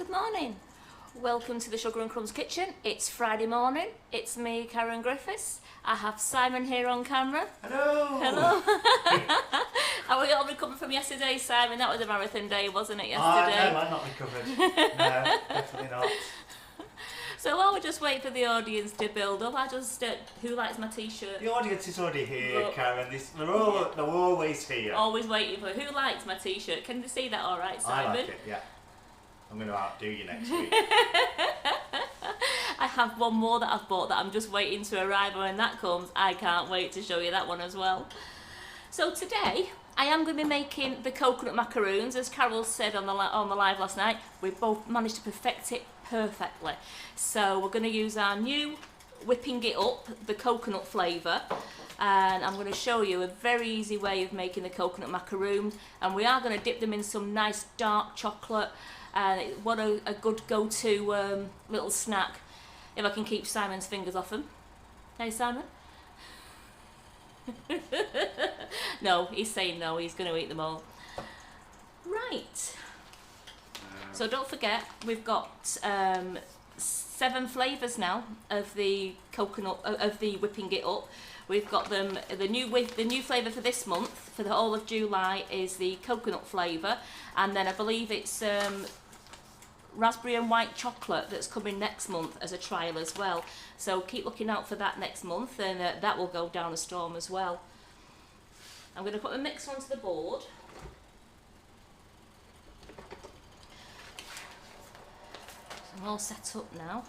Good morning. Welcome to the Sugar and Crumbs kitchen. It's Friday morning. It's me, Karen Griffiths. I have Simon here on camera. Hello. Hello. Are we all recovered from yesterday, Simon? That was a marathon day, wasn't it, yesterday? No, I'm not recovered. No, definitely not. So while we just wait for the audience to build up, I just, who likes my t-shirt? The audience is already here, But, Karen. They're always here. Always waiting for, who likes my t-shirt? Can they see that all right, Simon? I like it, yeah. I'm going to outdo you next week. I have one more that I've bought that I'm just waiting to arrive, and when that comes, I can't wait to show you that one as well. So today, I am going to be making the coconut macaroons, as Carol said on the live last night. We both managed to perfect it perfectly. So we're going to use our new whipping it up, the coconut flavour, and I'm going to show you a very easy way of making the coconut macaroons, and we are going to dip them in some nice dark chocolate. What a good go-to little snack if I can keep Simon's fingers off them. Hey, Simon? No, he's saying no, he's going to eat them all. Right. So don't forget, we've got 7 flavours now of the coconut, of the whipping it up. We've got them, the new flavour for this month, for the whole of July, is the coconut flavour. And then I believe it's raspberry and white chocolate that's coming next month as a trial as well. So keep looking out for that next month, and that will go down a storm as well. I'm going to put the mix onto the board. So I'm all set up now.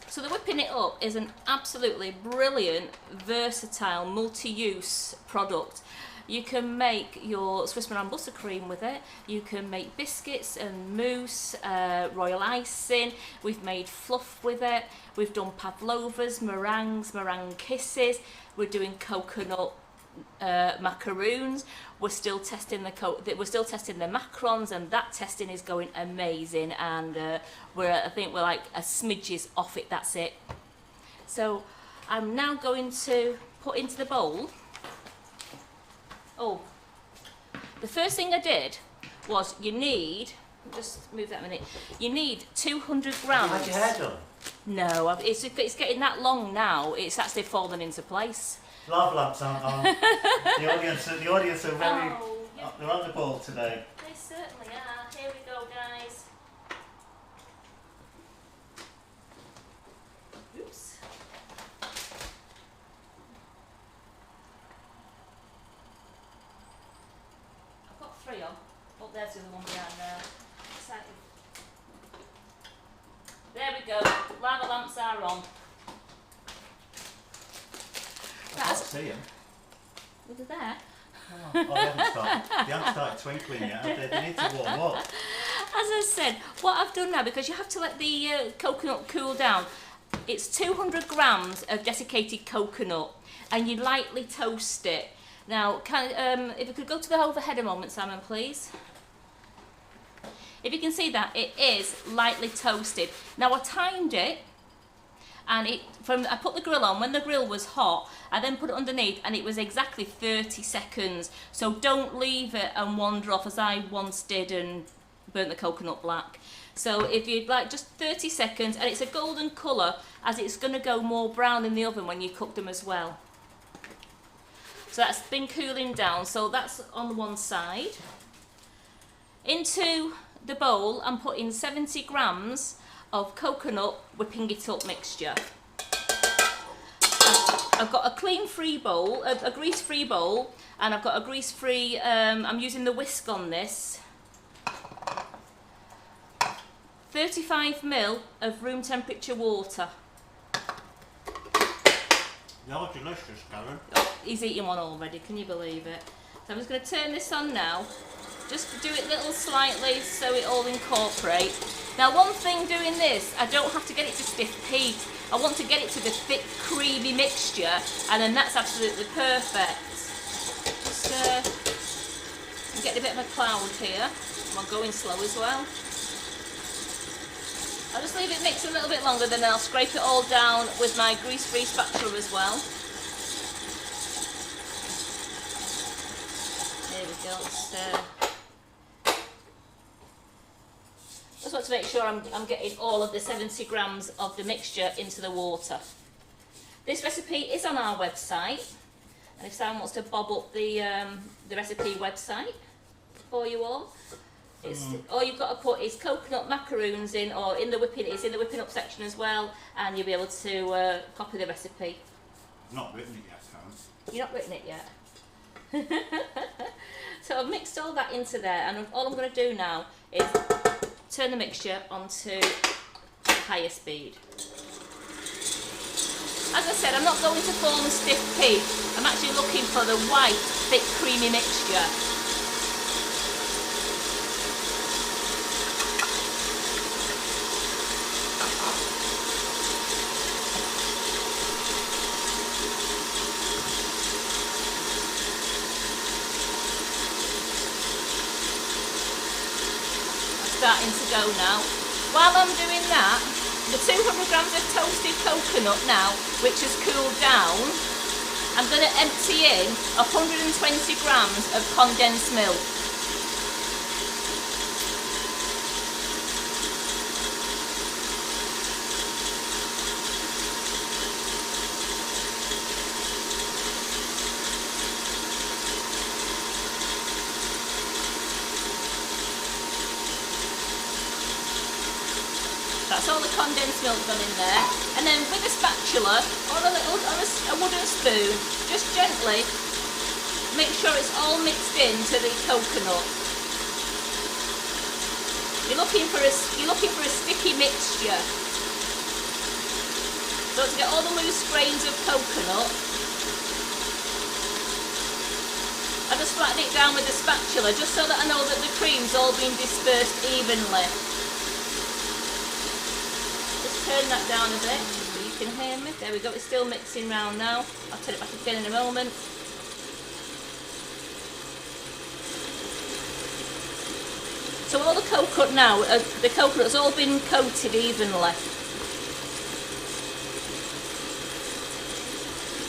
So the whipping it up is an absolutely brilliant, versatile, multi-use product. You can make your Swiss Milan buttercream with it. You can make biscuits and mousse, royal icing. We've made fluff with it. We've done pavlovas, meringues, meringue kisses. We're doing coconut macaroons. We're still testing the macarons, and that testing is going amazing. And I think we're like a smidges off it. That's it. So I'm now going to put into the bowl. Oh, the first thing I did was you need, just move that a minute, you need 200 grams. Had your hair done? No, it's getting that long now, it's actually fallen into place. Love lamps aren't on. The audience are very, they're on the ball today. They certainly are. Here we go, guys. Oops. I've got 3 on. Oh, there's the other one behind there. There we go. Lava lamps are on. I can't see them. Was it there? Oh, they haven't started twinkling yet. They need to warm up. As I said, what I've done now, because you have to let the coconut cool down, it's 200 grams of desiccated coconut, and you lightly toast it. Now, if you could go to the overhead a moment, Simon, please. If you can see that, it is lightly toasted. Now, I timed it, and I put the grill on. When the grill was hot, I then put it underneath, and it was exactly 30 seconds. So don't leave it and wander off, as I once did and burnt the coconut black. So if you'd like, just 30 seconds, and it's a golden colour, as it's going to go more brown in the oven when you cook them as well. So that's been cooling down, so that's on one side. Into the bowl, I'm putting 70 grams of coconut whipping it up mixture. I've got a clean-free bowl, a grease-free bowl, and I've got a grease-free, I'm using the whisk on this. 35 ml of room temperature water. They're delicious, Karen. Oh, he's eating one already, can you believe it? So I'm just going to turn this on now. Just do it little slightly so it all incorporates. Now, one thing doing this, I don't have to get it to stiff heat. I want to get it to the thick, creamy mixture, and then that's absolutely perfect. Just I'm getting a bit of a cloud here. I'm going slow as well. I'll just leave it mix a little bit longer, then I'll scrape it all down with my grease-free spatula as well. There we go. got to make sure I'm getting all of the 70 grams of the mixture into the water. This recipe is on our website, and if someone wants to bob up the recipe website for you all, all you've got to put is coconut macaroons in, or in the whipping. It's in the whipping up section as well, and you'll be able to copy the recipe. I've not written it yet, Hans. You've not written it yet. So I've mixed all that into there, and all I'm going to do now is turn the mixture onto higher speed. As I said, I'm not going to form a stiff pea. I'm actually looking for the white, thick, creamy mixture. Starting to go now. While I'm doing that, the 200 grams of toasted coconut now, which has cooled down, I'm going to empty in 120 grams of condensed milk. That's all the condensed milk gone in there, and then with a spatula or a wooden spoon, just gently make sure it's all mixed into the coconut. You're looking for a sticky mixture. So to get all the loose grains of coconut, I just flatten it down with a spatula, just so that I know that the cream's all been dispersed evenly. Turn that down a bit so you can hear me. There we go, it's still mixing round now. I'll turn it back again in a moment. So all the coconut now, the coconut's all been coated evenly.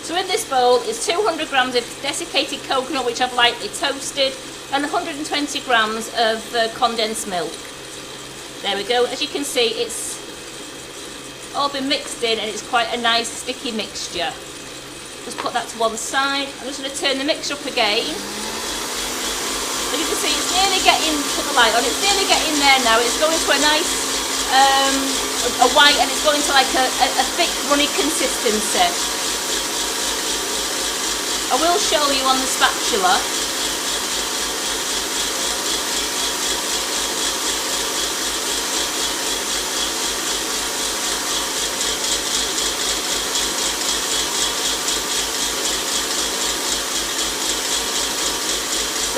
So in this bowl is 200 grams of desiccated coconut, which I've lightly toasted, and 120 grams of condensed milk. There we go. As you can see, it's all been mixed in, and it's quite a nice sticky mixture. Just put that to one side. I'm just going to turn the mixture up again. As you can see, it's nearly getting, put the light on, it's nearly getting there now. It's going to a nice a white, and it's going to like a thick runny consistency. I will show you on the spatula.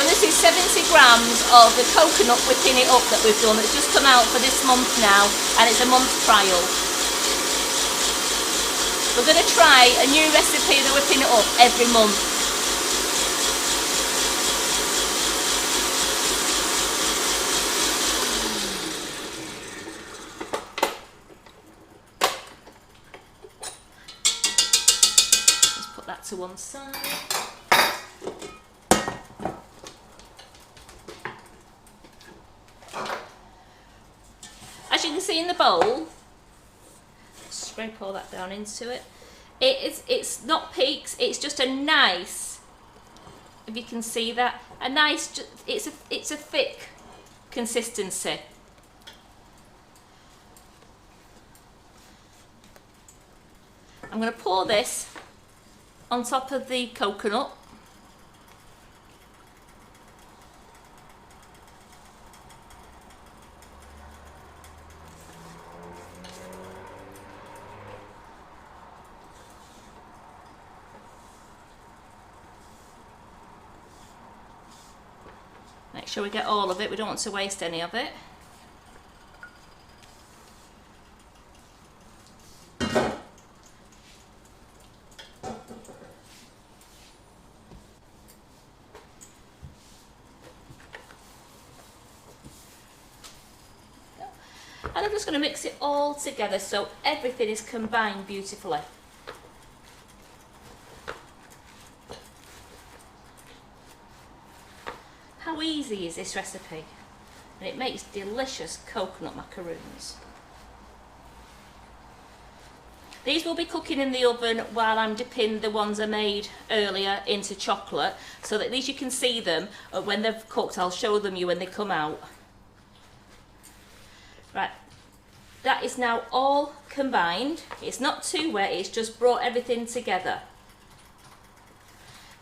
This is 70 grams of the coconut whipping it up that we've done. It's just come out for this month now, and it's a month's trial. We're going to try a new recipe of the whipping it up every month. Just put that to one side. As you can see in the bowl, scrape all that down into it. It's not peaks, it's just a nice, if you can see that, a nice, it's a thick consistency. I'm going to pour this on top of the coconut. Make sure we get all of it, we don't want to waste any of it. And I'm just going to mix it all together so everything is combined beautifully. How easy is this recipe? and it makes delicious coconut macaroons. These will be cooking in the oven while I'm dipping the ones I made earlier into chocolate, so that at least you can see them when they've cooked. I'll show them you when they come out. Right, that is now all combined. It's not too wet, it's just brought everything together.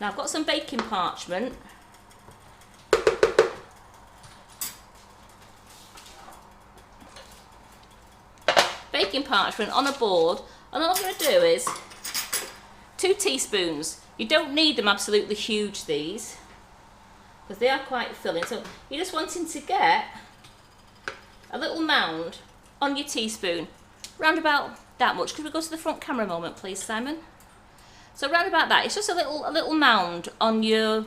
Now I've got some baking parchment. Baking parchment on a board, and all I'm going to do is 2 teaspoons. You don't need them absolutely huge, these, because they are quite filling. So you're just wanting to get a little mound on your teaspoon, round about that much. Could we go to the front camera a moment, please, Simon? So round about that, it's just a little mound on your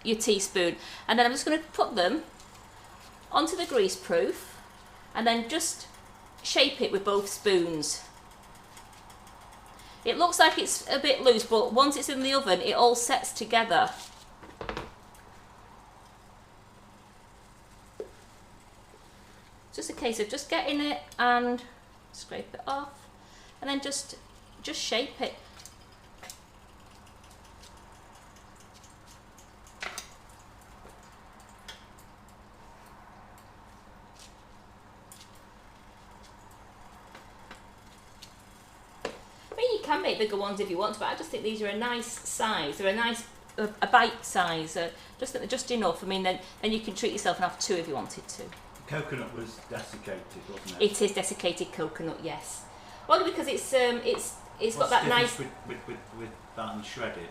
teaspoon, and then I'm just going to put them onto the grease proof, and then just shape it with both spoons. It looks like it's a bit loose, but once it's in the oven, it all sets together. Just a case of just getting it and scrape it off, and then just shape it. I mean, you can make bigger ones if you want to, but I just think these are a nice size. They're a nice a bite size, just enough. I mean, then you can treat yourself and have 2 if you wanted to. Coconut was desiccated, wasn't it? It is desiccated coconut, yes. Only because it's got that nice. With that and shredded.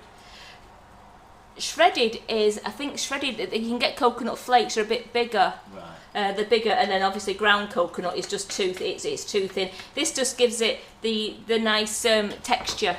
Shredded is, I think shredded, you can get coconut flakes are a bit bigger. Right. They're bigger, and then obviously ground coconut is just too it's too thin. This just gives it the nice texture.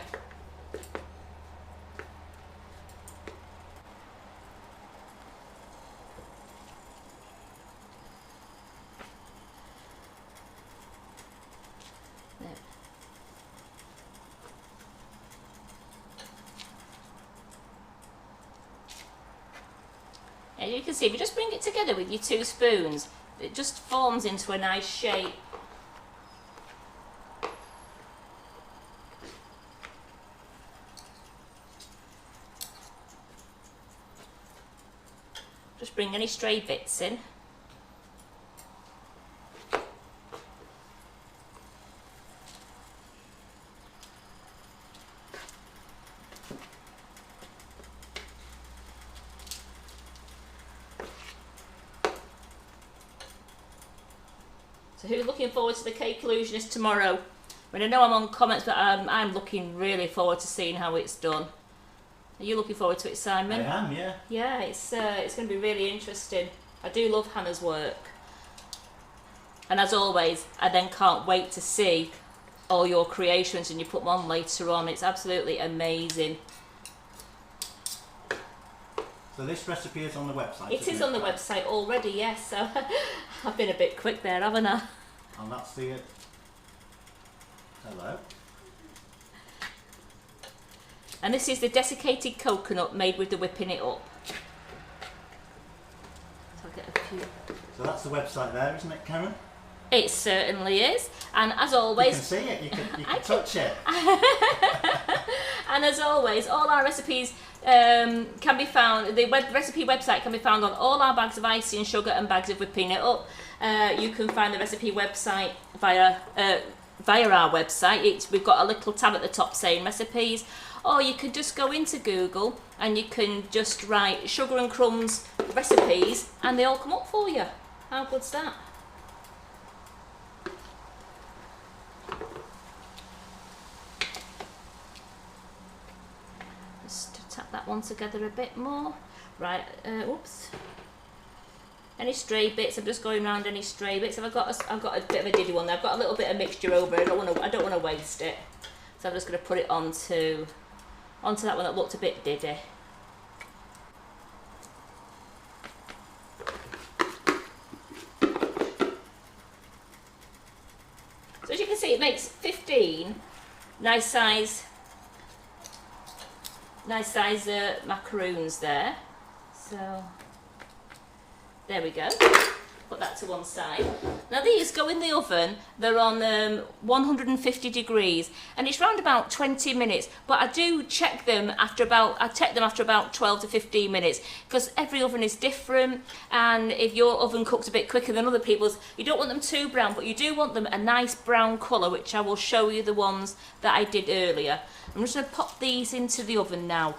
And you can see, if you just bring it together with your 2 spoons, it just forms into a nice shape. Just bring any stray bits in. So who's looking forward to the Cake Illusionist tomorrow? I mean, I know I'm on comments, but I'm looking really forward to seeing how it's done. Are you looking forward to it, Simon? I am, yeah. Yeah, it's going to be really interesting. I do love Hannah's work. And as always, I then can't wait to see all your creations and you put them on later on. It's absolutely amazing. So this recipe is on the website? It is on the website already, yes. So I've been a bit quick there, haven't I? And that's the... Hello. And this is the desiccated coconut made with the whipping it up. So I'll get a few. So that's the website there, isn't it, Karen? It certainly is. And as always... You can see it, you can touch it. And as always, all our recipes can be found, the recipe website can be found on all our bags of icing, sugar and bags of whipping it up. You can find the recipe website via our website. We've got a little tab at the top saying recipes, or you can just go into Google and you can just write sugar and crumbs recipes and they all come up for you. How good's that? Just tap that one together a bit more. Right, oops. Any stray bits? I'm just going around any stray bits. I've got a bit of a diddy one there. I've got a little bit of mixture over. I don't want to waste it. So I'm just going to put it onto that one that looked a bit diddy. So as you can see, it makes 15 nice size macaroons there. So there we go. Put that to one side. Now these go in the oven. They're on 150 degrees, and it's around about 20 minutes. But I do check them after about 12 to 15 minutes, because every oven is different. And if your oven cooks a bit quicker than other people's, you don't want them too brown, but you do want them a nice brown colour, which I will show you the ones that I did earlier. I'm just going to pop these into the oven now.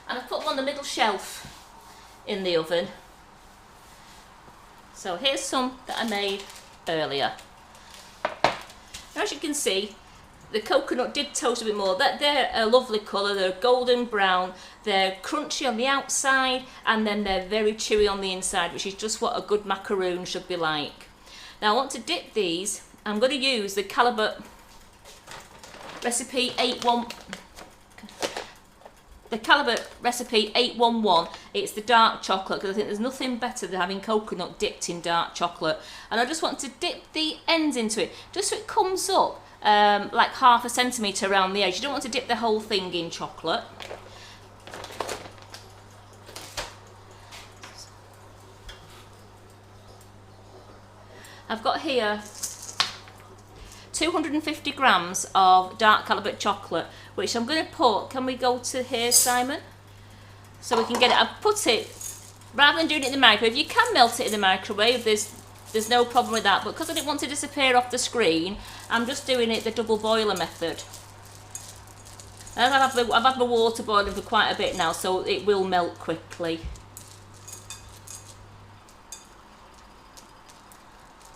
And I've put them on the middle shelf in the oven. So here's some that I made earlier. Now, as you can see, the coconut did toast a bit more. They're a lovely colour. They're golden brown. They're crunchy on the outside, and then they're very chewy on the inside, which is just what a good macaroon should be like. Now I want to dip these. I'm going to use the Calibre recipe 811. The Calibre recipe 811, it's the dark chocolate, because I think there's nothing better than having coconut dipped in dark chocolate. And I just want to dip the ends into it, just so it comes up like half a centimetre around the edge. You don't want to dip the whole thing in chocolate. I've got here 250 grams of dark Calibre chocolate, which I'm going to put, can we go to here, Simon? So we can get it, I've put it, rather than doing it in the microwave, you can melt it in the microwave, there's no problem with that, but because I didn't want to disappear off the screen, I'm just doing it the double boiler method. And I've had my water boiling for quite a bit now, so it will melt quickly.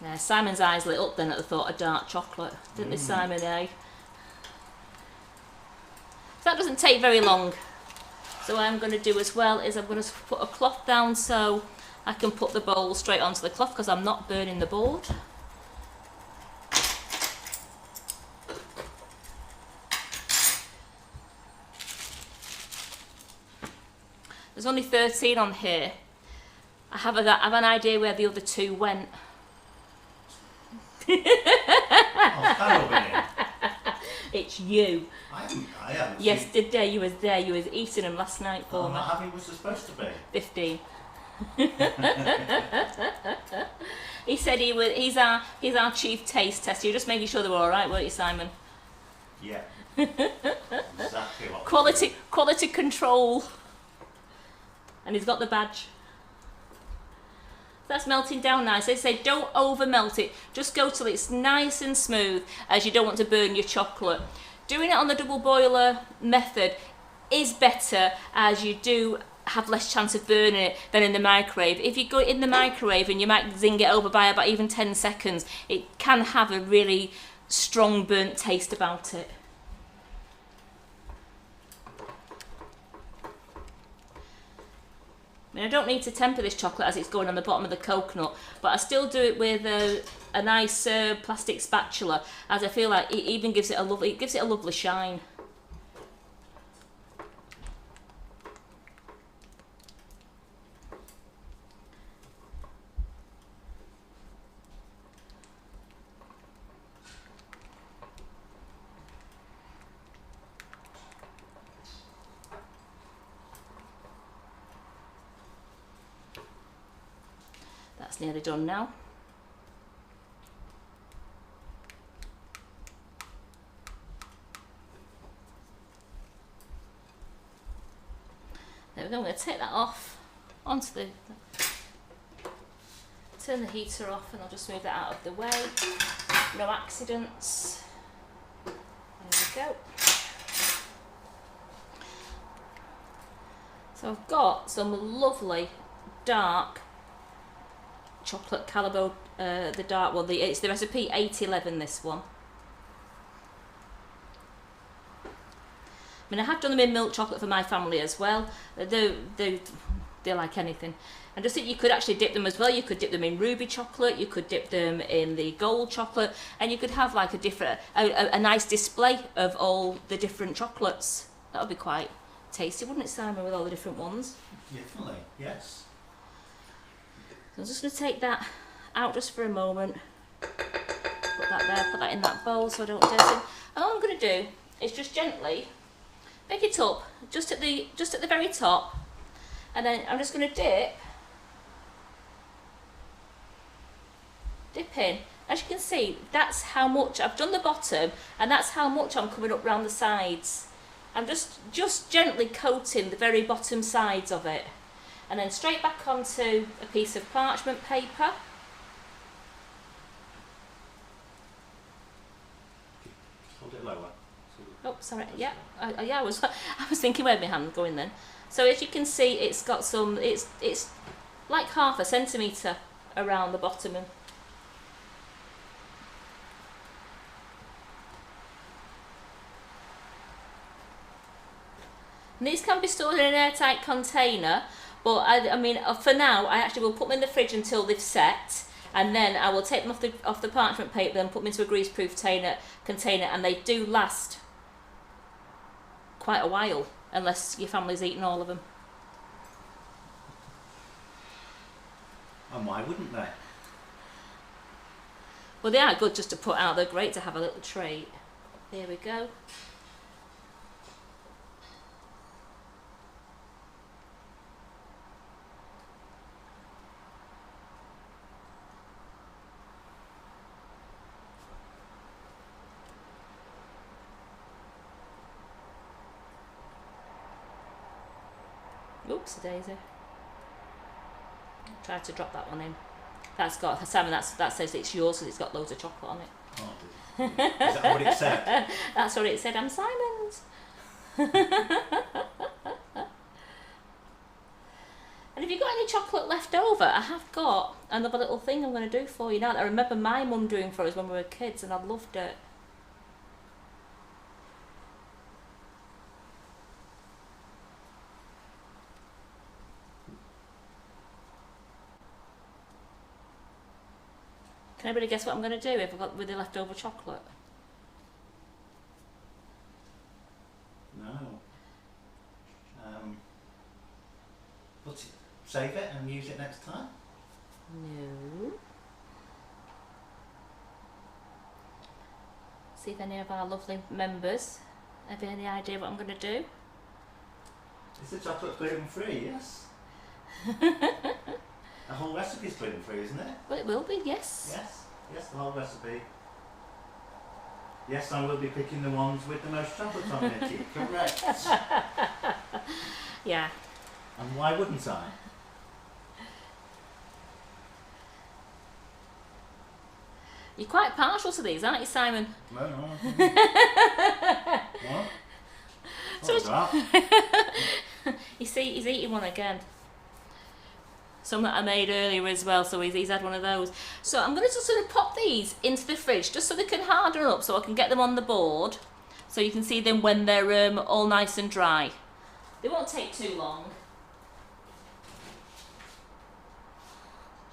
Yeah, Simon's eyes lit up then at the thought of dark chocolate, didn't they, Simon, eh? So that doesn't take very long. So what I'm going to do as well is I'm going to put a cloth down so I can put the bowl straight onto the cloth, because I'm not burning the board. There's only 13 on here. I have an idea where the other 2 went. It's you. I haven't. Yesterday you was there. You was eating them last night for me. How many was it supposed to be? 15. He said he was. He's our chief taste tester. You're just making sure they were all right, weren't you, Simon? Yeah. Exactly what. Quality control. And he's got the badge. That's melting down nice. They say don't over melt it, just go till it's nice and smooth, as you don't want to burn your chocolate. Doing it on the double boiler method is better, as you do have less chance of burning it than in the microwave. If you go in the microwave and you might zing it over by about even 10 seconds, it can have a really strong burnt taste about it. I mean, I don't need to temper this chocolate as it's going on the bottom of the coconut, but I still do it with a nice plastic spatula, as I feel like it even gives it a lovely shine. That's nearly done now. There we go. I'm going to take that off onto the. Turn the heater off, and I'll just move that out of the way. No accidents. There we go. So I've got some lovely dark chocolate Calibre, the dark one. It's the recipe 811, this one. I mean, I have done them in milk chocolate for my family as well. They like anything. And just think you could actually dip them as well. You could dip them in ruby chocolate, you could dip them in the gold chocolate, and you could have like a nice display of all the different chocolates. That would be quite tasty, wouldn't it, Simon, with all the different ones? Definitely, yes. So I'm just going to take that out just for a moment. Put that there, put that in that bowl so I don't dirt it. And all I'm going to do is just gently pick it up just at the very top, and then I'm just going to dip in. As you can see, that's how much I've done the bottom, and that's how much I'm coming up round the sides. I'm just gently coating the very bottom sides of it, and then straight back onto a piece of parchment paper. Hold it lower. Oh, sorry. Yeah, I was thinking where'd my hand going then. So as you can see, it's got some. It's like 1/2 centimetre around the bottom. And these can be stored in an airtight container, but I mean, for now, I actually will put them in the fridge until they've set, and then I will take them off the parchment paper and put them into a greaseproof container, and they do last quite a while, unless your family's eaten all of them. And why wouldn't they? Well, they are good just to put out. They're great to have a little treat. There we go. Oops, a daisy. Try to drop that one in. That's got, Simon, that says it's yours because it's got loads of chocolate on it. Oh, is that what it said? That's what it said. I'm Simon's. And if you've got any chocolate left over, I have got another little thing I'm going to do for you now. I remember my mum doing for us when we were kids, and I loved it. Can anybody guess what I'm going to do if I've got with the leftover chocolate? No. But save it and use it next time? No. See if any of our lovely members have any idea what I'm going to do. Is the chocolate gluten-free? Yes. The whole recipe is gluten-free, isn't it? Well, it will be, yes. Yes. Yes, the whole recipe. Yes, I will be picking the ones with the most chocolate on it. Correct. Yeah. And why wouldn't I? You're quite partial to these, aren't you, Simon? No. What? So What was that? you see, he's eating one again. Some that I made earlier as well, so he's had one of those. So I'm going to just sort of pop these into the fridge just so they can harden up, so I can get them on the board, so you can see them when they're all nice and dry. They won't take too long.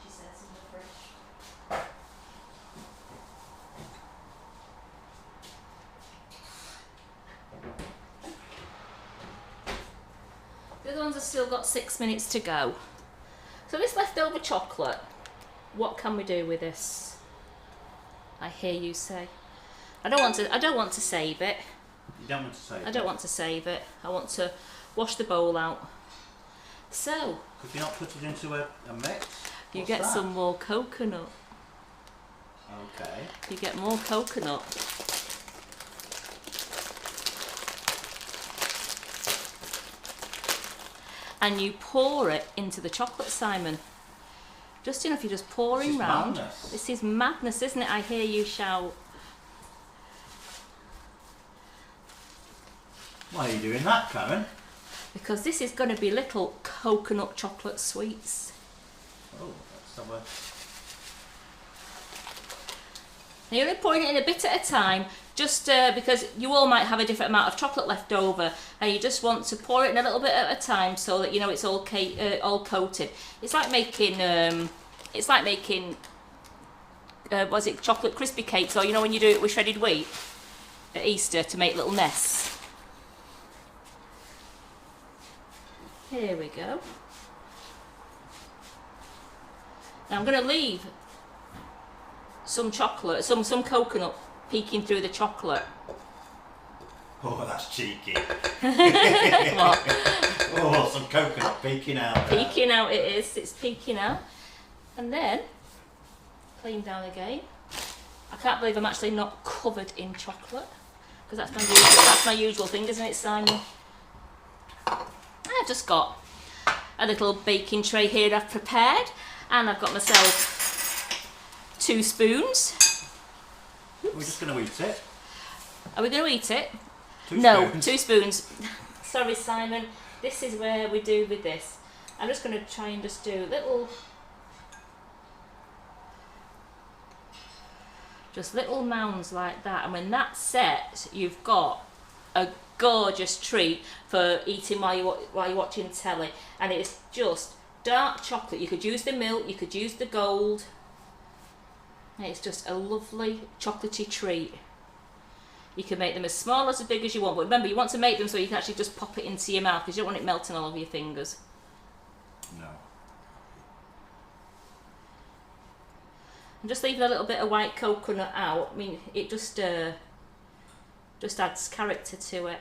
She says in the fridge. The other ones have still got 6 minutes to go. So this leftover chocolate, what can we do with this? I hear you say. I don't want to save it. You don't want to save it? I don't want to save it. I want to wash the bowl out. So Could you not put it into a mix? you What's get that? some more coconut. Okay. You get more coconut. And you pour it into the chocolate, Simon. Just enough, you're just pouring round. Madness. This is madness, isn't it? I hear you shout. Why are you doing that, Karen? Because this is going to be little coconut chocolate sweets. Oh, let's have a... Now you're only pouring it in a bit at a time, just because you all might have a different amount of chocolate left over, and you just want to pour it in a little bit at a time so that you know it's all coated. It's like making was it chocolate crispy cakes, or you know when you do it with shredded wheat at Easter to make little nests. Here we go. Now I'm going to leave some chocolate, some coconut peeking through the chocolate. Oh, that's cheeky. What? Oh, some coconut peeking out there. Peeking out it is, it's peeking out. And then, clean down again. I can't believe I'm actually not covered in chocolate, because that's my usual thing, isn't it, Simon? I've just got a little baking tray here I've prepared, and I've got myself 2 spoons. Oops. We're just going to eat it. Are we going to eat it? 2 no, spoons. 2 spoons. Sorry, Simon. This is where we do with this. I'm just going to try and just do little mounds like that, and when that's set, you've got a gorgeous treat for eating while you're watching telly. And it's just dark chocolate. You could use the milk, you could use the gold. And it's just a lovely chocolatey treat. You can make them as small as big as you want, but remember, you want to make them so you can actually just pop it into your mouth, because you don't want it melting all over your fingers. No. And just leaving a little bit of white coconut out, I mean, it just adds character to it.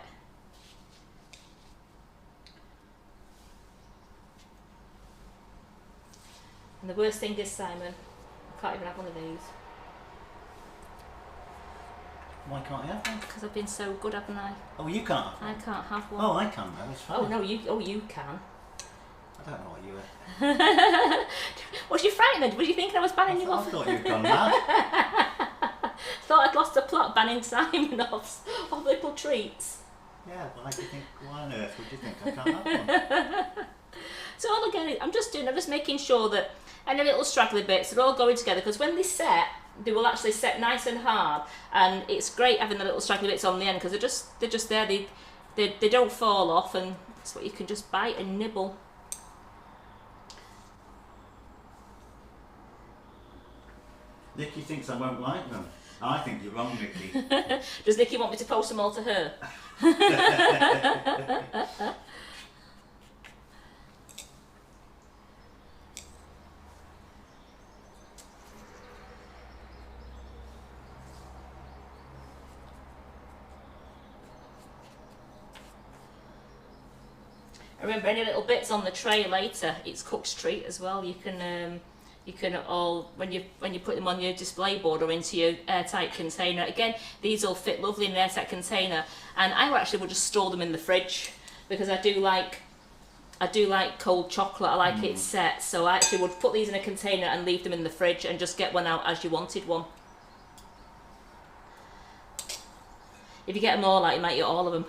And the worst thing is, Simon, I can't even have one of these. Why can't you have one? Because I've been so good, haven't I? Oh, you can't have one? I can't have one. Oh, I can though, it's fine. Oh no, you can. I don't know what you were. Was you frightened? Was you thinking I was banning you I off? thought you'd gone mad. Thought I'd lost the plot banning Simon off little treats. Yeah, why do you think, why on earth would you think I can't have one? So all again, I'm just making sure that any little straggly bits are all going together, because when they set, they will actually set nice and hard, and it's great having the little straggly bits on the end, because they're just there. They don't fall off, and it's what you can just bite and nibble. Nikki thinks I won't like them. I think you're wrong, Nikki. Does Nikki want me to post them all to her? Remember, any little bits on the tray later, it's cook's treat as well. You can all, when you put them on your display board or into your airtight container. Again, these all fit lovely in an airtight container, and I actually would just store them in the fridge, because I do like cold chocolate. I like it set, so I actually would put these in a container and leave them in the fridge and just get one out as you wanted one. If you get them all out, you might eat all of them.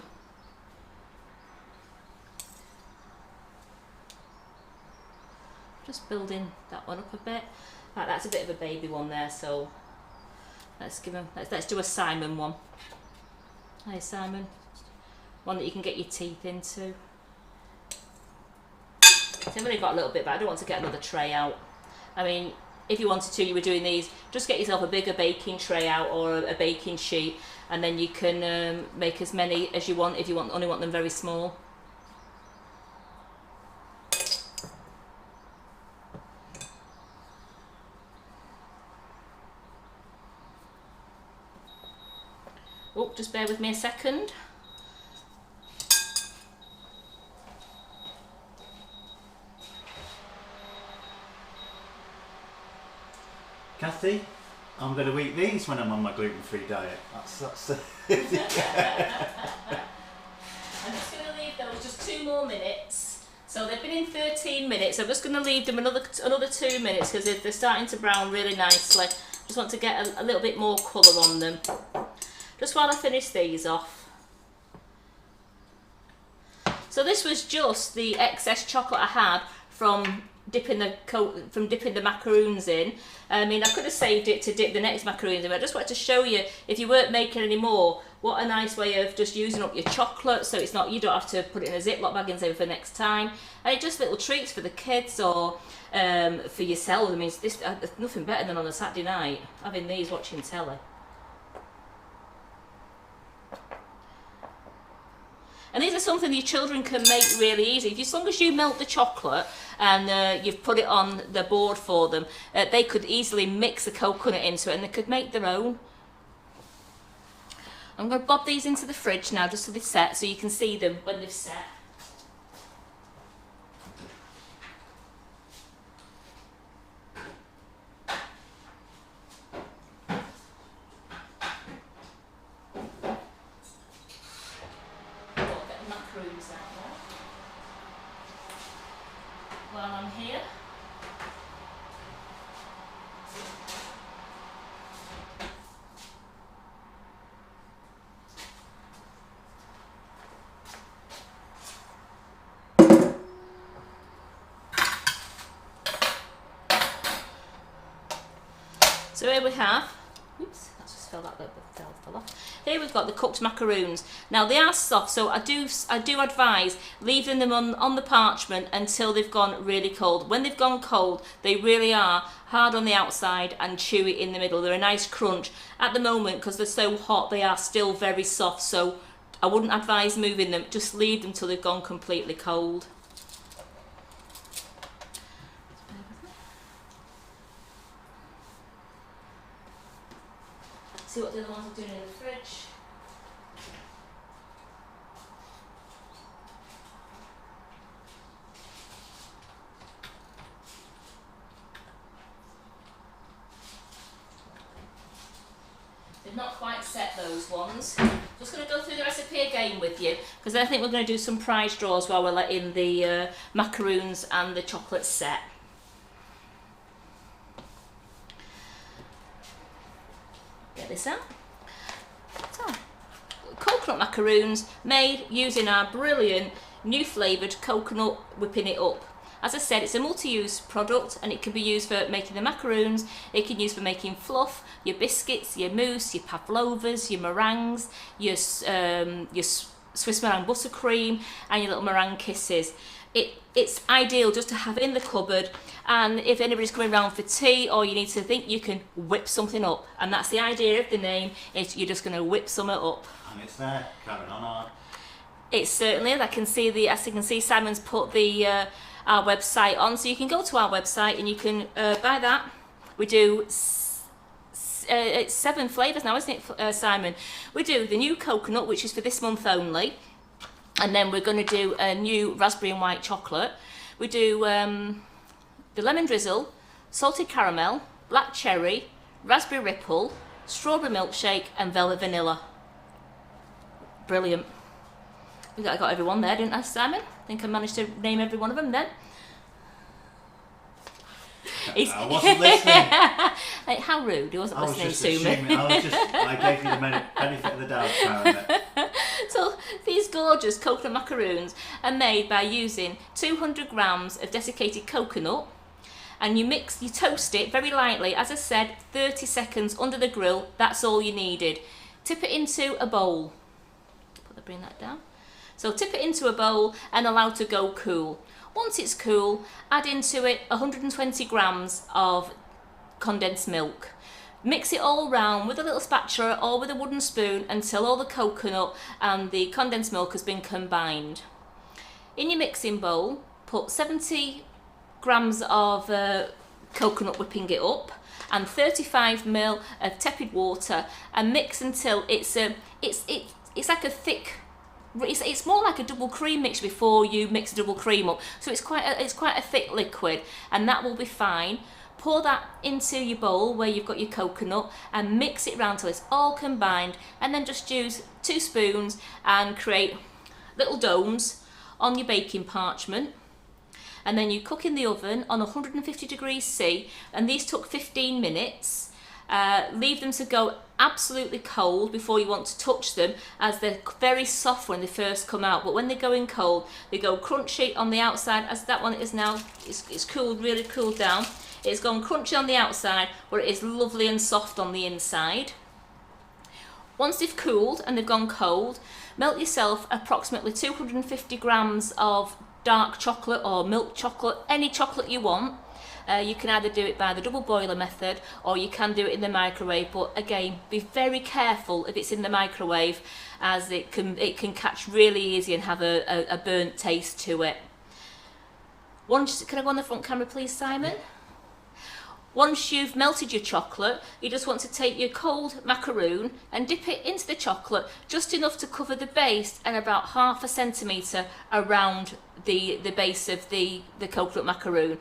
Just building that one up a bit. Right, that's a bit of a baby one there, so let's do a Simon one. Hi Simon. One that you can get your teeth into. So I've only got a little bit, but I don't want to get another tray out. I mean, if you wanted to, you were doing these, just get yourself a bigger baking tray out, or a baking sheet, and then you can make as many as you want if you only want them very small. Oh, just bear with me a second. Kathy, I'm going to eat these when I'm on my gluten-free diet. That's I'm just going to leave those just 2 more minutes. So they've been in 13 minutes. I'm just going to leave them another 2 minutes, because they're starting to brown really nicely. Just want to get a little bit more colour on them. Just while I finish these off. So this was just the excess chocolate I had from dipping the macaroons in. I mean, I could have saved it to dip the next macaroons in, but I just wanted to show you, if you weren't making any more, what a nice way of just using up your chocolate, so it's not, you don't have to put it in a Ziploc bag and save it for next time. And it's just little treats for the kids, or for yourself. I mean, there's nothing better than on a Saturday night having these watching telly. And these are something your children can make really easy. As long as you melt the chocolate and you've put it on the board for them, they could easily mix the coconut into it and they could make their own. I'm going to bob these into the fridge now just so they set, so you can see them when they've set. Macaroons out there while I'm here. So here we have, oops, that's just fell off. Here we've got the cooked macaroons. Now they are soft, so I do advise leaving them on the parchment until they've gone really cold. When they've gone cold, they really are hard on the outside and chewy in the middle. They're a nice crunch. At the moment, because they're so hot, they are still very soft, so I wouldn't advise moving them. Just leave them till they've gone completely cold. See what the other ones are doing in the fridge. They've not quite set those ones. Just going to go through the recipe again with you, because I think we're going to do some prize draws while we're letting the macaroons and the chocolate set. Get this out. So, coconut macaroons made using our brilliant new flavoured coconut whipping it up. As I said, it's a multi-use product and it can be used for making the macaroons, it can be used for making fluff, your biscuits, your mousse, your pavlovas, your meringues, your Swiss meringue buttercream and your little meringue kisses. It's ideal just to have in the cupboard, and if anybody's coming around for tea or you need to think, you can whip something up, and that's the idea of the name, is you're just going to whip something up. And it's there, carrying on. It's certainly, as you can see, Simon's put the our website on, so you can go to our website and you can buy that. We do it's 7 flavours now, isn't it, Simon? We do the new coconut, which is for this month only. And then we're going to do a new raspberry and white chocolate. We do the lemon drizzle, salted caramel, black cherry, raspberry ripple, strawberry milkshake and velvet vanilla. Brilliant. I got everyone there, didn't I, Simon? I think I managed to name every one of them then. I wasn't listening. How rude, he wasn't listening to me. I gave you the benefit of the doubt, Karen. So these gorgeous coconut macaroons are made by using 200 grams of desiccated coconut, and you toast it very lightly, as I said, 30 seconds under the grill. That's all you needed. Tip it into a bowl. Bring that down. So tip it into a bowl and allow to go cool. Once it's cool, add into it 120 grams of condensed milk. Mix it all round with a little spatula or with a wooden spoon until all the coconut and the condensed milk has been combined. In your mixing bowl, put 70 grams of coconut whipping it up and 35 ml of tepid water, and mix until it's like a thick. It's more like a double cream mix before you mix a double cream up. So it's quite a thick liquid, and that will be fine. Pour that into your bowl where you've got your coconut and mix it around till it's all combined, and then just use 2 spoons and create little domes on your baking parchment. And then you cook in the oven on 150 degrees C, and these took 15 minutes. Leave them to go absolutely cold before you want to touch them, as they're very soft when they first come out, but when they're going cold they go crunchy on the outside, as that one is now. It's cooled, really cooled down. It's gone crunchy on the outside, but it is lovely and soft on the inside. Once they've cooled and they've gone cold, melt yourself approximately 250 grams of dark chocolate or milk chocolate, any chocolate you want. You can either do it by the double boiler method, or you can do it in the microwave, but again, be very careful if it's in the microwave, as it can catch really easy and have a burnt taste to it. Can I go on the front camera please, Simon? Yeah. Once you've melted your chocolate, you just want to take your cold macaroon and dip it into the chocolate, just enough to cover the base and about 1/2 centimetre around the base of the coconut macaroon.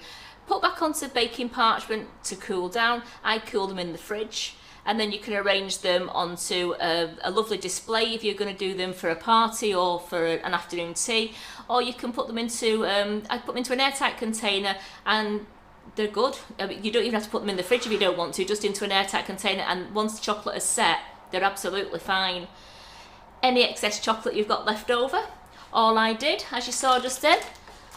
Put back onto baking parchment to cool down. I cool them in the fridge, and then you can arrange them onto a lovely display if you're going to do them for a party or for an afternoon tea, or you can put them into, I put them into an airtight container, and they're good. I mean, you don't even have to put them in the fridge if you don't want to, just into an airtight container, and once the chocolate is set, they're absolutely fine. Any excess chocolate you've got left over, all I did, as you saw just then,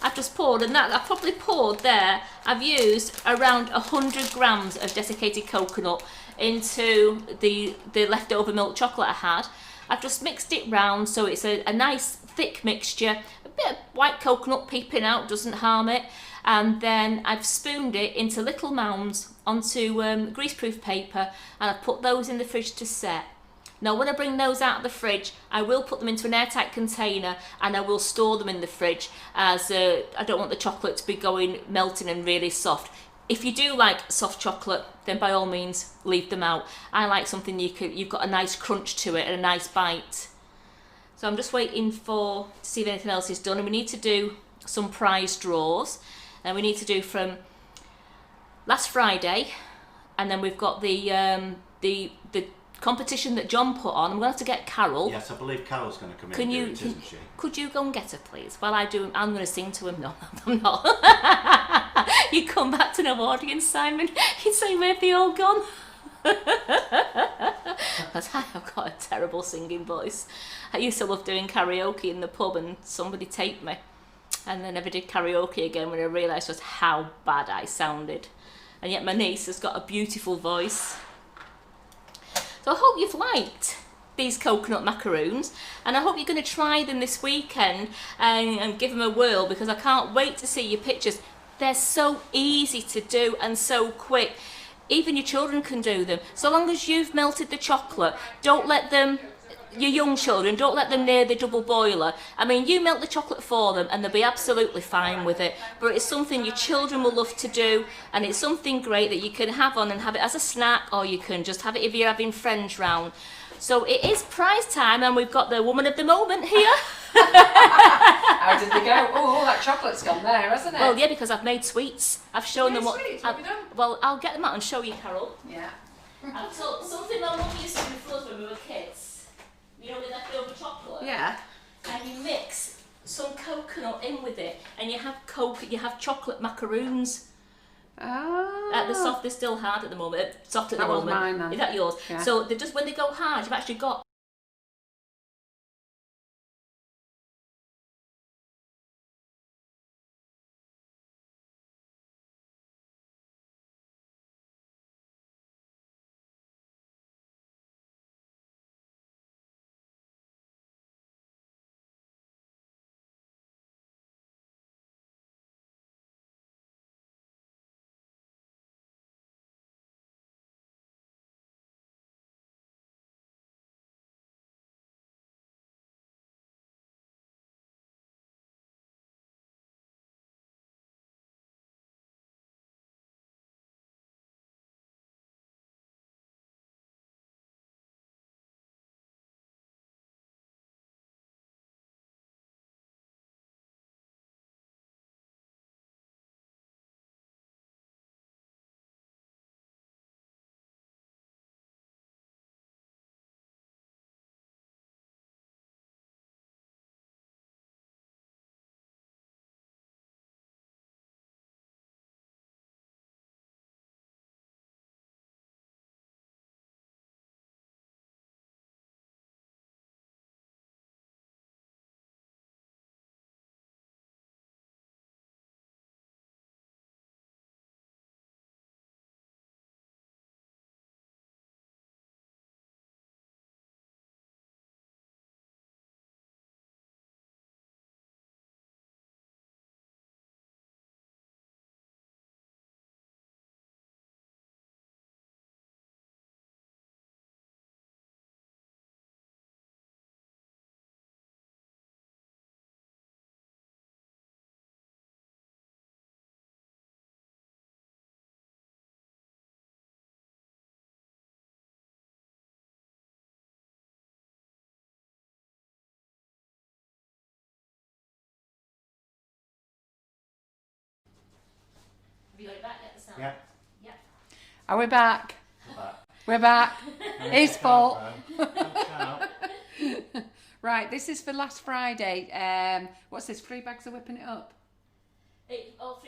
I've just poured, and that I probably poured there, I've used around 100 grams of desiccated coconut into the leftover milk chocolate I had. I've just mixed it round so it's a nice thick mixture. A bit of white coconut peeping out doesn't harm it. And then I've spooned it into little mounds onto greaseproof paper, and I've put those in the fridge to set. Now when I bring those out of the fridge, I will put them into an airtight container, and I will store them in the fridge, as I don't want the chocolate to be melting and really soft. If you do like soft chocolate, then by all means leave them out. I like something you've got a nice crunch to it and a nice bite. So I'm just waiting to see if anything else is done, and we need to do some prize draws. And we need to do from last Friday, and then we've got the competition that John put on. I'm going to have to get Carol. Yes, I believe Carol's going to come in and do it, isn't she? Could you go and get her, please? While I do, I'm going to sing to him. No, I'm not. You come back to no audience, Simon. You'd say, where have they all gone? Because I've got a terrible singing voice. I used to love doing karaoke in the pub, and somebody taped me. And I never did karaoke again when I realised just how bad I sounded. And yet my niece has got a beautiful voice. So I hope you've liked these coconut macaroons, and I hope you're going to try them this weekend and give them a whirl, because I can't wait to see your pictures. They're so easy to do and so quick. Even your children can do them. So long as you've melted the chocolate, don't let them... Your young children, don't let them near the double boiler. I mean, you melt the chocolate for them and they'll be absolutely fine with it. But it's something your children will love to do, and it's something great that you can have on and have it as a snack, or you can just have it if you're having friends round. So it is prize time, and we've got the woman of the moment here. How did they go? Oh, that chocolate's gone there, hasn't it? Well, yeah, because I've made sweets. I've shown them what... Sweets, what have you done? Well, I'll get them out and show you, Carol. Yeah. I've told something my mum used to do for us when we were kids. You know, the leftover chocolate? Yeah. And you mix some coconut in with it, and you have chocolate macaroons. Oh. The soft, they're still hard at the moment. Soft at the moment. That was mine then. Is that yours? Yeah. So they just, when they go hard, you've actually got side. Yeah. Yeah. Are we back? Back. We're back. His fault. Count. Right, this is for last Friday. What's this? 3 bags of whipping it up. 3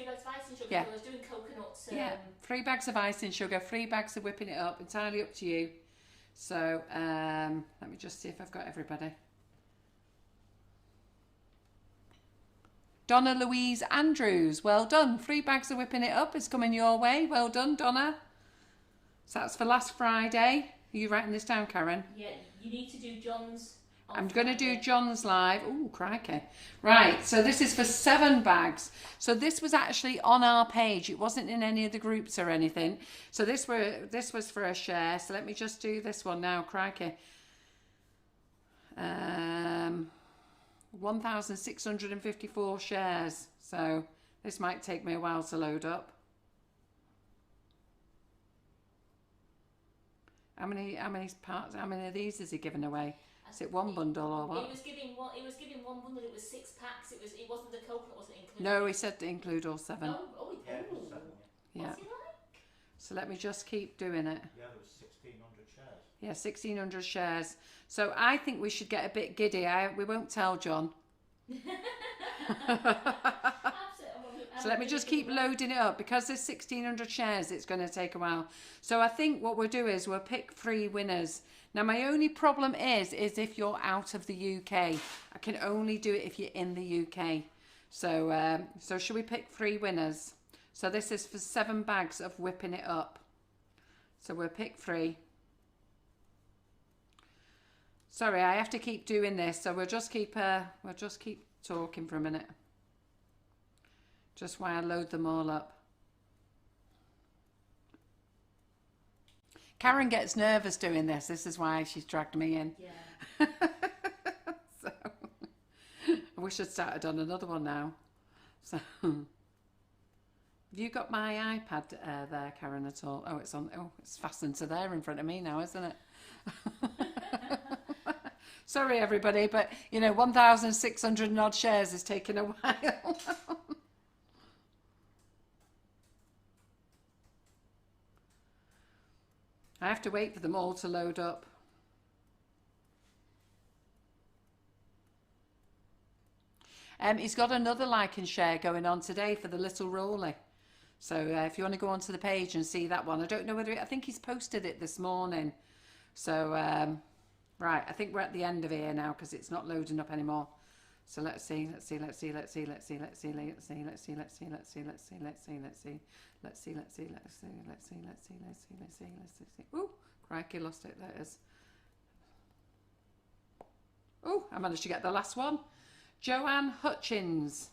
bags of icing sugar. Yeah. So I was doing coconuts. Yeah, 3 bags of icing sugar, 3 bags of whipping it up. Entirely up to you. So let me just see if I've got everybody. Donna Louise Andrews, well done. 3 bags of whipping it up is coming your way. Well done, Donna. So that's for last Friday. Are you writing this down, Karen? Yeah, you need to do John's. I'm going to do John's live. Ooh, crikey. Right, so this is for 7 bags. So this was actually on our page. It wasn't in any of the groups or anything. So this was for a share. So let me just do this one now, crikey. 1,654 shares. So this might take me a while to load up. How many parts? How many of these is he giving away? Is it 1 bundle or what? He was giving one bundle. It was 6 packs. It wasn't the coconut wasn't included. No, he said to include all 7. Oh, Yeah, it was 7. Yeah. What's he like? So let me just keep doing it. Yeah, there was 1,600 shares. Yeah, 1,600 shares. So I think we should get a bit giddy. We won't tell John. So let me just keep loading it up. Because there's 1,600 shares, it's going to take a while. So I think what we'll do is we'll pick 3 winners. Now my only problem is if you're out of the UK. I can only do it if you're in the UK. So so should we pick 3 winners? So this is for 7 bags of whipping it up. So we'll pick 3. Sorry, I have to keep doing this. So we'll just keep talking for a minute. Just while I load them all up. Karen gets nervous doing this. This is why she's dragged me in. Yeah. So I wish I'd started on another one now. So have you got my iPad there, Karen, at all? Oh, it's on. Oh, it's fastened to there in front of me now, isn't it? Sorry, everybody, but 1,600 and odd shares is taking a while. I have to wait for them all to load up. He's got another like and share going on today for the little Rolly. So if you want to go onto the page and see that one. I don't know whether I think he's posted it this morning. So right, I think we're at the end of here now because it's not loading up anymore. So let's see. Ooh, crikey, lost it. There it is. Oh, I managed to get the last one. Joanne Hutchins.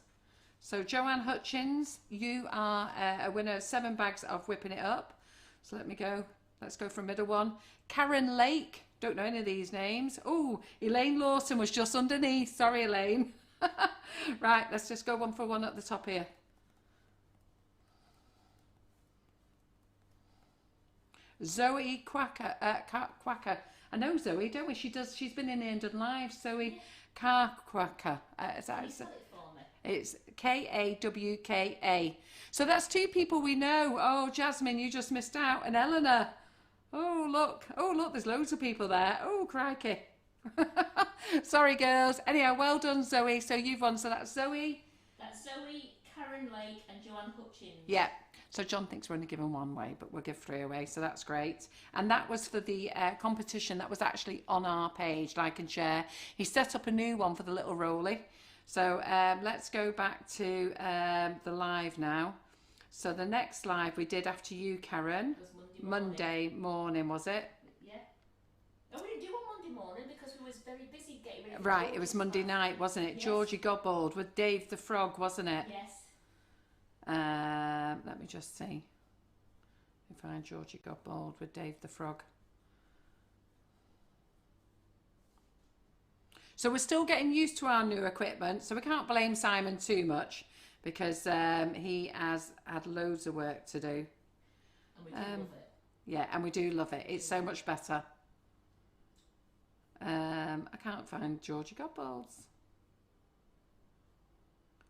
So Joanne Hutchins, you are a winner of 7 bags of whipping it up. So let me go. Let's go for a middle one. Karen Lake. Don't know any of these names. Oh, Elaine Lawson was just underneath. Sorry, Elaine. Right, let's just go one for one at the top here. Zoe Quacker. Quacker. I know Zoe, don't we? She's been in here and done live. Zoe Quacker. Is that, Can you spell it for me? It's Kawka. So that's 2 people we know. Oh, Jasmine, you just missed out. And Eleanor. Oh, look. Oh, look, there's loads of people there. Oh, crikey. Sorry, girls. Anyhow, well done, Zoe. So you've won. So that's Zoe. That's Zoe, Karen Lake and Joanne Hutchins. Yeah. So John thinks we're only giving 1 away, but we'll give 3 away. So that's great. And that was for the competition that was actually on our page, like and share. He set up a new one for the little Rolly. So let's go back to the live now. So the next live we did after you, Karen. It was Monday morning, was it? Yeah. No, we didn't do one Monday morning because we was very busy getting ready for Right, it George's was Monday class. night, wasn't it? Yes. Georgie Godbold with Dave the Frog, wasn't it? Yes. Let me just see. If I find Georgie Godbold with Dave the Frog. So we're still getting used to our new equipment, so we can't blame Simon too much because he has had loads of work to do. And we do love it. Yeah, and we do love it. It's so much better. I can't find Georgie Godbold's.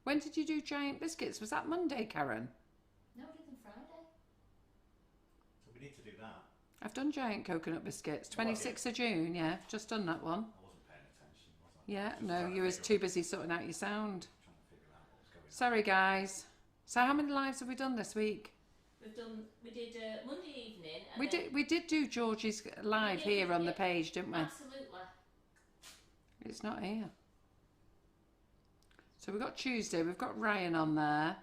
When did you do giant biscuits? Was that Monday, Karen? No, we did them Friday. that. I've done giant coconut biscuits. 26th of June, yeah. Just done that one. I wasn't paying attention, was I? Yeah, Just no, trying to you was figure too busy sorting out your sound. Trying to figure out what was going on. Sorry, guys. So how many lives have we done this week? We did Monday evening. And We did do George's live here on the page, didn't we? Absolutely. It's not here. So we've got Tuesday. We've got Ryan on there.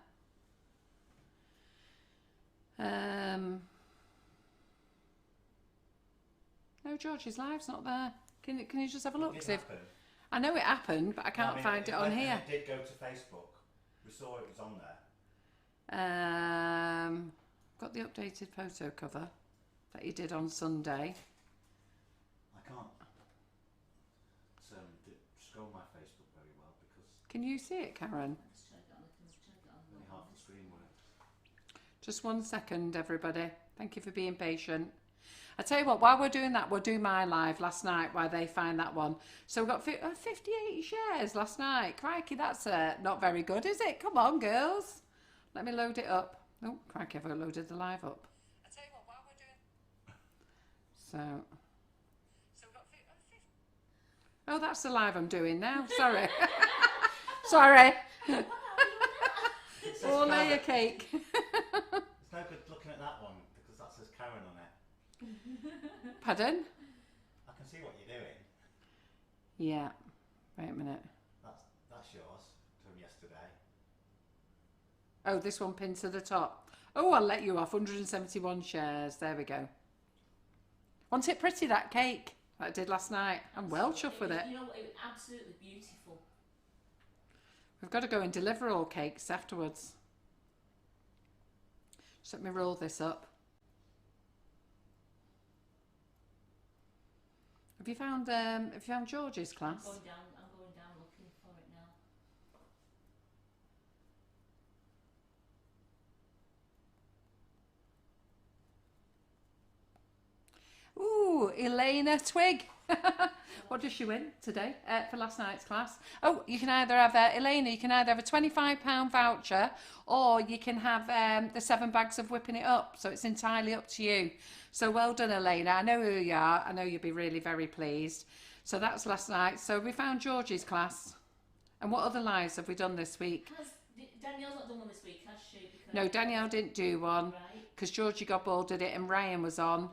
No, George's live's not there. Can you just have a look? It See did if, happen. I know it happened, but I can't find it on here. It did go to Facebook. We saw it was on there. Got the updated photo cover that you did on Sunday. I can't scroll my Facebook very well because Can you see it, Karen? Let's check it on. only half the screen works. Just 1 second, everybody. Thank you for being patient. I tell you what, while we're doing that, we'll do my live last night while they find that one. So we got 58 shares last night. Crikey, that's not very good, is it? Come on, girls. Let me load it up. Oh, crikey, I've loaded the live up. I tell you what, while we're doing... So we got 50... Oh, that's the live I'm doing now. Sorry. Sorry. All layer cake. It's no good looking at that one because that says Karen on it. Pardon? I can see what you're doing. Yeah. Wait a minute. That's yours from yesterday. Oh, this one pinned to the top. Oh, I'll let you off. 171 shares. There we go. Wasn't it pretty, that cake that I did last night? I'm well chuffed with it. You know what? It was absolutely beautiful. We've got to go and deliver all cakes afterwards. Just let me roll this up. Have you found George's class? I'm going down looking for it now. Ooh, Elena Twig. What does she win today for last night's class? Oh, you can either have, Elena, you can either have a £25 voucher or you can have the 7 bags of whipping it up. So it's entirely up to you. So well done, Elena. I know who you are. I know you'll be really very pleased. So that's last night. So we found George's class. And what other lives have we done this week? Danielle's not done one this week, has she? Because No, Danielle didn't do one Right. because Georgie Godball did it and Ryan was on.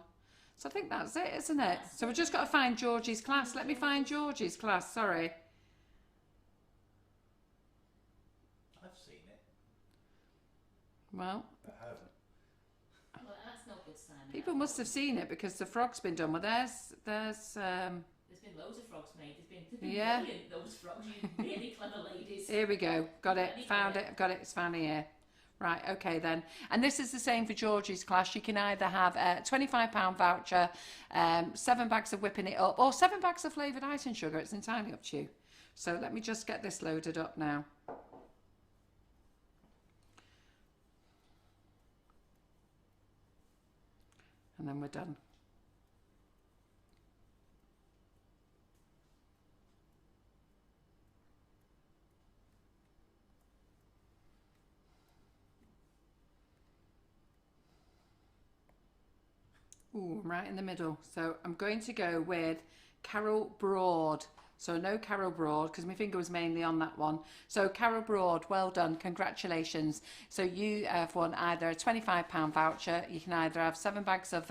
So I think that's it, isn't it? So we've just got to find Georgie's class. Let me find Georgie's class, sorry. I've seen it Well, at home. Well, that's no good sign. people must have seen it because the frog's been done. Well, there's There's been loads of frogs made. There's been Yeah. brilliant, those frogs. You really clever ladies. here we go. Got it. Ready for Found it? it. Got it. It's found here. Right, okay then. And this is the same for Georgie's class. You can either have a £25 voucher, 7 bags of whipping it up, or 7 bags of flavoured icing sugar. It's entirely up to you. So let me just get this loaded up now. And then we're done. Ooh, I'm right in the middle. So I'm going to go with Carol Broad. So no Carol Broad because my finger was mainly on that one. So Carol Broad, well done, congratulations. So you have won either a £25 voucher, you can either have 7 bags of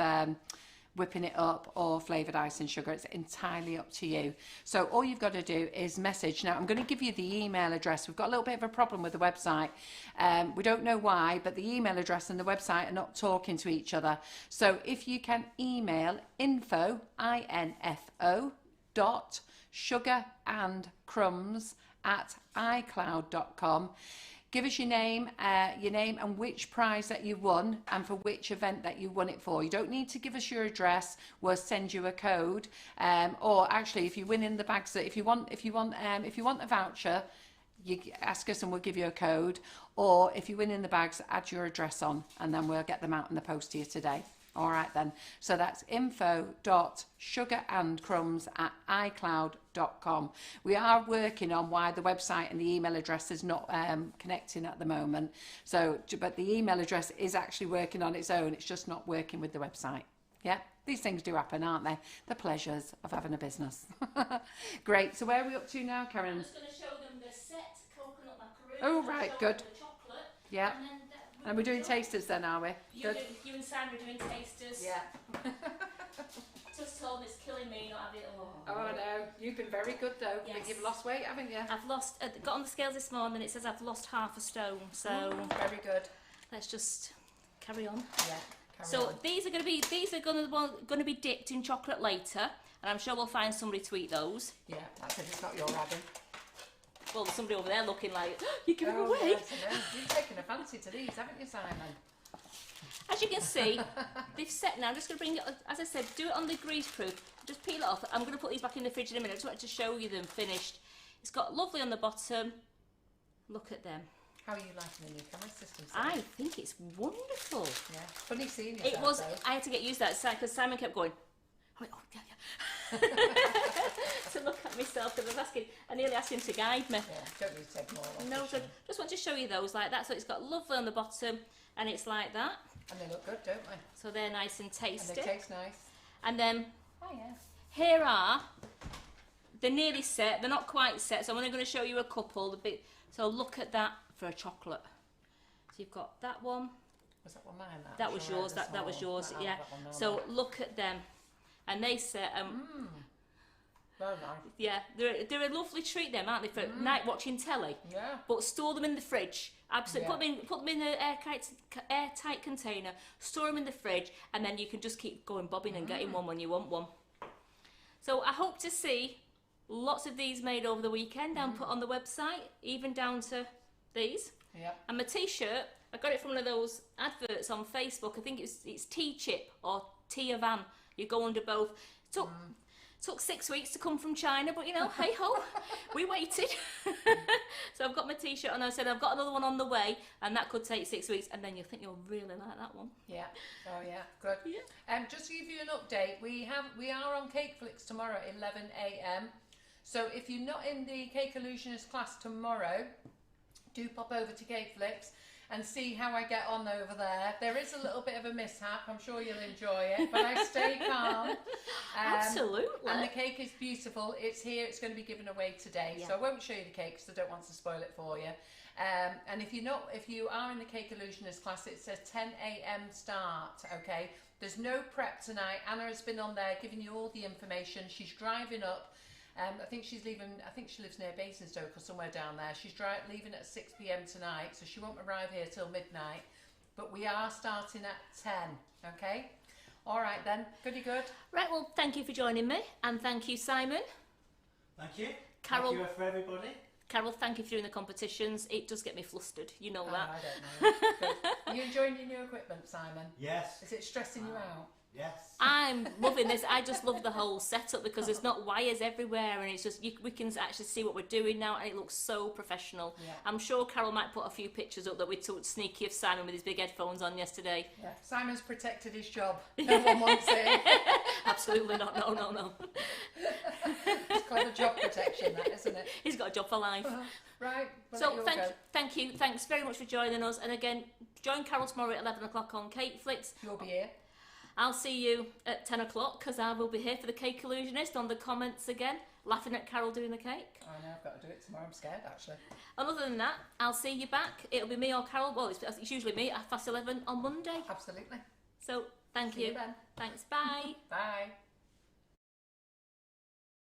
whipping it up or flavoured icing sugar. It's entirely up to you. So all you've got to do is message. Now I'm going to give you the email address. We've got a little bit of a problem with the website. We don't know why, but the email address and the website are not talking to each other. So if you can email info, I-N-F-O, dot sugarandcrumbs@icloud.com. Give us your name and which prize that you won and for which event that you won it for. You don't need to give us your address. We'll send you a code. Or actually, if you win in the bags, if you want a voucher, you ask us and we'll give you a code. Or if you win in the bags, add your address on, and then we'll get them out in the post to you today. All right then. So that's info.sugarandcrumbs@icloud.com. We are working on why the website and the email address is not connecting at the moment. So, but the email address is actually working on its own. It's just not working with the website. Yeah, these things do happen, aren't they? The pleasures of having a business. Great. So where are we up to now, Karen? I'm just going to show them the set coconut macaroons. Oh, right, show good. them the chocolate. Yeah. And then And we're doing tasters then, are we? Good. You and Simon are doing tasters. Yeah. Just told me it's killing me not having it. Oh, no. You've been very good, though. Yes. But you've lost weight, haven't you? I've lost, got on the scales this morning and it says I've lost half a stone. So Very good. let's just carry on. Yeah. These are going to be dipped in chocolate later, and I'm sure we'll find somebody to eat those. Yeah, that's if it's not your having. Well, there's somebody over there looking like, oh, you're giving away. Yes, I know. You've taken a fancy to these, haven't you, Simon? As you can see, they've set now. I'm just going to bring it, as I said, do it on the grease proof. Just peel it off. I'm going to put these back in the fridge in a minute. I just wanted to show you them finished. It's got lovely on the bottom. Look at them. How are you liking the new camera system, I think it's wonderful. Yeah. Funny seeing yourself, It was, though. I had to get used to that because Simon kept going, oh yeah. To look at myself because I nearly asked him to guide me. Yeah, don't need to take more off. No, just want to show you those like that. So it's got lovely on the bottom and it's like that. And they look good, don't they? So they're nice and tasty. And they taste nice. And then Oh, yeah. here are, they're nearly set, they're not quite set, so I'm only going to show you a couple. So look at that for a chocolate. So you've got that one. Was that one mine? That was yours, that was yours, yeah. So look at them. And they set, Very nice. yeah, they're a lovely treat them, aren't they, for night watching telly. Yeah. But store them in the fridge. Absolutely, Yeah. put them in an airtight container. Store them in the fridge, and then you can just keep going bobbing and getting one when you want one. So I hope to see lots of these made over the weekend and put on the website, even down to these. Yeah. And my T-shirt, I got it from one of those adverts on Facebook. I think it's T-Chip or T-Van. You go under both. Took 6 weeks to come from China, but you know, hey ho, we waited. So I've got my T-shirt and I said I've got another one on the way, and that could take 6 weeks, and then you'll think you'll really like that one. Yeah. Oh yeah. Good. Yeah. Just to give you an update, we are on Cake Flicks tomorrow at 11 a.m. So if you're not in the Cake Illusionist class tomorrow, do pop over to Cake Flicks and see how I get on over there. There is a little bit of a mishap. I'm sure you'll enjoy it, but I stay calm. Absolutely. And the cake is beautiful. It's here. It's going to be given away today. Yeah. So I won't show you the cake because I don't want to spoil it for you. And if you are in the Cake Illusionist class, it says 10 a.m. start. Okay. There's no prep tonight. Anna has been on there giving you all the information. She's driving up. I think she's leaving. I think she lives near Basingstoke or somewhere down there. She's leaving at 6 p.m. tonight, so she won't arrive here till midnight. But we are starting at 10. Okay. All right then. Goody good. Right. Well, thank you for joining me, and thank you, Simon. Thank you. Carol. Thank you for everybody. Carol, thank you for doing the competitions. It does get me flustered. You know that. I don't know. Good. Are you enjoying your new equipment, Simon? Yes. Is it stressing you out? Yes. I'm loving this. I just love the whole setup because there's not wires everywhere, and it's just we can actually see what we're doing now, and it looks so professional. Yeah. I'm sure Carol might put a few pictures up that we took sneaky of Simon with his big headphones on yesterday. Yeah. Simon's protected his job. No one wants it. Absolutely not. No. It's called a job protection, that, isn't it? He's got a job for life. Right. Well, So thank you. Thanks very much for joining us. And again, join Carol tomorrow at 11 o'clock on Cake Flicks. You'll be here. I'll see you at 10 o'clock because I will be here for the Cake Illusionist on the comments again, laughing at Carol doing the cake. I know, I've got to do it tomorrow. I'm scared, actually. And other than that, I'll see you back. It'll be me or Carol. Well, it's usually me at 11:30 on Monday. Absolutely. So thank See you. you then. Thanks. Bye. Bye.